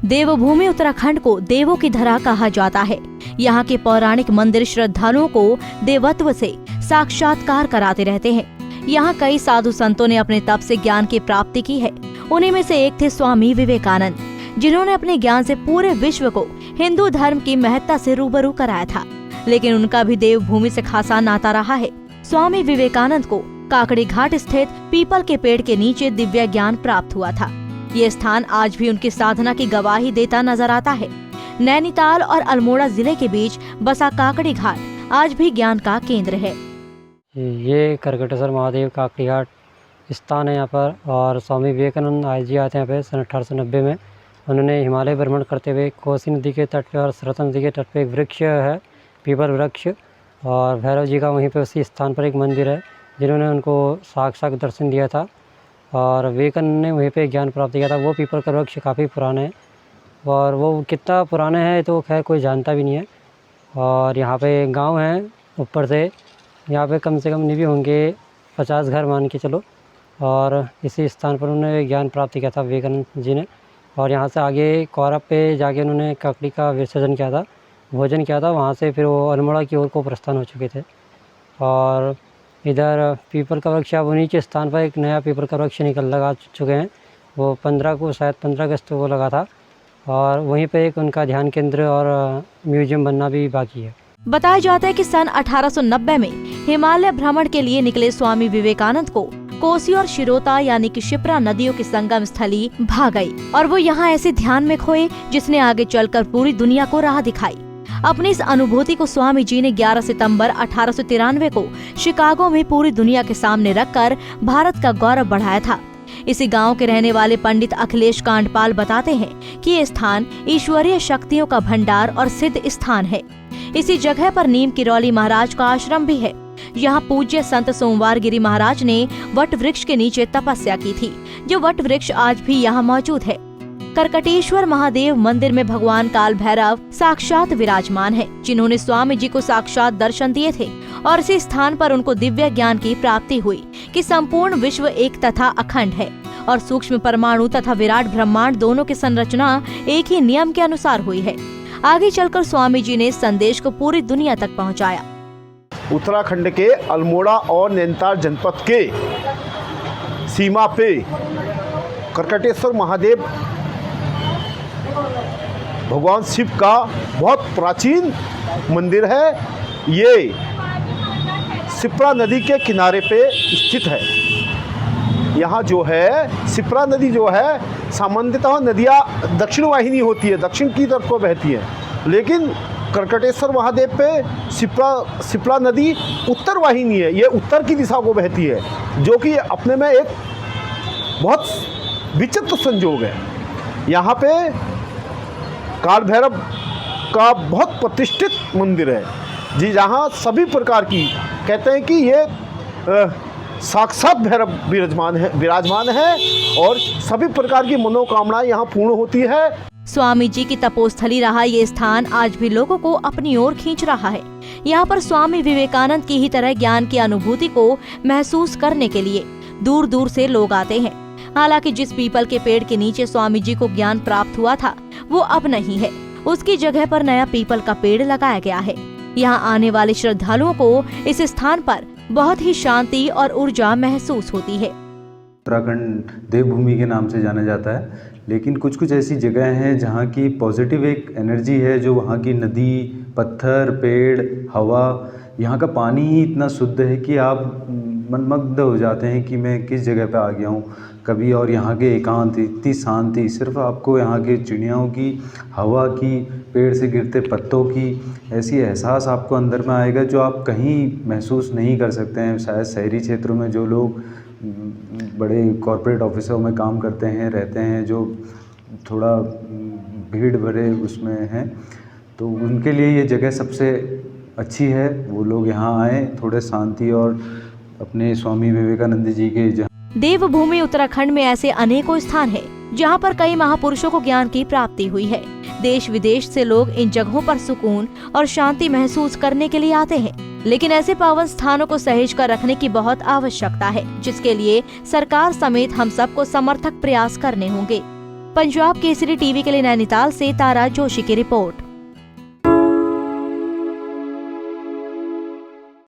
देवभूमि उत्तराखंड को देवों की धरा कहा जाता है। यहाँ के पौराणिक मंदिर श्रद्धालुओं को देवत्व से साक्षात्कार कराते रहते हैं। यहाँ कई साधु संतों ने अपने तप से ज्ञान की प्राप्ति की है। उन्हीं में से एक थे स्वामी विवेकानंद, जिन्होंने अपने ज्ञान से पूरे विश्व को हिंदू धर्म की महत्ता से रूबरू कराया था। लेकिन उनका भी देवभूमि से खासा नाता रहा है। स्वामी विवेकानंद को काकड़ी घाट स्थित पीपल के पेड़ के नीचे दिव्य ज्ञान प्राप्त हुआ था। ये स्थान आज भी उनकी साधना की गवाही देता नजर आता है। नैनीताल और अल्मोड़ा जिले के बीच बसा काकड़ी घाट आज भी ज्ञान का केंद्र है। ये करकटेश्वर महादेव काकड़ी घाट स्थान है यहाँ पर, और स्वामी विवेकानंद आज जी आते हैं यहाँ पे सन 1890 में। उन्होंने हिमालय भ्रमण करते हुए कोसी नदी के तट पे और सरस्वती नदी के तट पे एक वृक्ष है, पीपल वृक्ष, और भैरव जी का वहीं पे उसी स्थान पर एक मंदिर है, जिन्होंने उनको साक्षात दर्शन दिया था। और विवेकानंद ने वहीं पे ज्ञान प्राप्त किया था। वो पीपल का वृक्ष काफ़ी पुराने है, और वो कितना पुराने है तो खैर कोई जानता भी नहीं है। और यहाँ पे गांव है ऊपर से, यहाँ पे कम से कम नहीं भी होंगे 50 घर मान के चलो। और इसी स्थान पर उन्होंने ज्ञान प्राप्त किया था विवेकानंद जी ने। और यहाँ से आगे कौरव पे जाके उन्होंने काकड़ी का विसर्जन किया था, भोजन किया था। वहाँ से फिर वो अल्मोड़ा की ओर को प्रस्थान हो चुके थे। और इधर पीपल का वृक्ष, अब उन्हीं के स्थान पर एक नया पीपल का वृक्ष लगा चुके हैं। वो 15 अगस्त को लगा था, और वहीं पे एक उनका ध्यान केंद्र और म्यूजियम बनना भी बाकी है। बताया जाता है कि सन 1890 में हिमालय भ्रमण के लिए निकले स्वामी विवेकानंद को कोसी और शिरोता यानी कि शिप्रा नदियों की संगम स्थली भा गई, और वो यहाँ ऐसे ध्यान में खोए जिसने आगे चलकर पूरी दुनिया को राह दिखाई। अपनी इस अनुभूति को स्वामी जी ने 11 सितंबर 1893 को शिकागो में पूरी दुनिया के सामने रखकर भारत का गौरव बढ़ाया था। इसी गांव के रहने वाले पंडित अखिलेश कांडपाल बताते हैं कि ये स्थान ईश्वरीय शक्तियों का भंडार और सिद्ध स्थान है। इसी जगह पर नीम किरौली महाराज का आश्रम भी है। यहाँ पूज्य संत सोमवार गिरी महाराज ने वट वृक्ष के नीचे तपस्या की थी, जो वट वृक्ष आज भी यहाँ मौजूद है। करकटेश्वर महादेव मंदिर में भगवान काल भैरव साक्षात विराजमान है, जिन्होंने स्वामी जी को साक्षात दर्शन दिए थे। और इसी स्थान पर उनको दिव्य ज्ञान की प्राप्ति हुई कि संपूर्ण विश्व एक तथा अखंड है, और सूक्ष्म परमाणु तथा विराट ब्रह्मांड दोनों की संरचना एक ही नियम के अनुसार हुई है। आगे चलकर स्वामी जी ने संदेश को पूरी दुनिया तक पहुंचाया। उत्तराखंड के अल्मोड़ा और नैनीताल जनपद के सीमा पे करकटेश्वर महादेव भगवान शिव का बहुत प्राचीन मंदिर है। ये शिप्रा नदी के किनारे पे स्थित है। यहाँ जो है शिप्रा नदी जो है, सामान्यतः नदियाँ दक्षिण वाहिनी होती है, दक्षिण की तरफ को बहती है, लेकिन करकटेश्वर महादेव पे शिप्रा नदी उत्तर वाहिनी है। ये उत्तर की दिशा को बहती है, जो कि अपने में एक बहुत विचित्र संयोग है। यहाँ पे काल भैरव का बहुत प्रतिष्ठित मंदिर है जी, जहाँ सभी प्रकार की कहते हैं कि ये साक्षात भैरव विराजमान है और सभी प्रकार की मनोकामनाएं यहाँ पूर्ण होती है। स्वामी जी की तपोस्थली रहा ये स्थान आज भी लोगों को अपनी ओर खींच रहा है। यहाँ पर स्वामी विवेकानंद की ही तरह ज्ञान की अनुभूति को महसूस करने के लिए दूर दूर से लोग आते हैं। हालांकि जिस पीपल के पेड़ के नीचे स्वामी जी को ज्ञान प्राप्त हुआ था वो अब नहीं है। उसकी जगह पर नया पीपल का पेड़ लगाया गया है। यहाँ आने वाले श्रद्धालुओं को इस स्थान पर बहुत ही शांति और ऊर्जा महसूस होती है। उत्तराखंड देवभूमि के नाम से जाना जाता है, लेकिन कुछ कुछ ऐसी जगह हैं जहाँ की पॉजिटिव एक एनर्जी है, जो वहाँ की नदी, पत्थर, पेड़, हवा, यहाँ का पानी ही इतना शुद्ध है कि आप मनमग्न हो जाते हैं कि मैं किस जगह पे आ गया हूँ कभी। और यहाँ के एकांत, इतनी शांति, सिर्फ आपको यहाँ के चिड़ियाओं की, हवा की, पेड़ से गिरते पत्तों की ऐसी एहसास आपको अंदर में आएगा जो आप कहीं महसूस नहीं कर सकते हैं। शायद शहरी क्षेत्रों में जो लोग बड़े कॉरपोरेट ऑफिसों में काम करते हैं, रहते हैं, जो थोड़ा भीड़ भरे उसमें हैं, तो उनके लिए ये जगह सबसे अच्छी है। वो लोग यहाँ आएँ, थोड़े शांति और अपने स्वामी विवेकानंद जी के देवभूमि उत्तराखंड में ऐसे अनेकों स्थान है जहाँ पर कई महापुरुषों को ज्ञान की प्राप्ति हुई है। देश विदेश से लोग इन जगहों पर सुकून और शांति महसूस करने के लिए आते हैं, लेकिन ऐसे पावन स्थानों को सहेज कर रखने की बहुत आवश्यकता है, जिसके लिए सरकार समेत हम सबको समर्थक प्रयास करने होंगे। पंजाब केसरी टीवी के लिए नैनीताल से तारा जोशी की रिपोर्ट।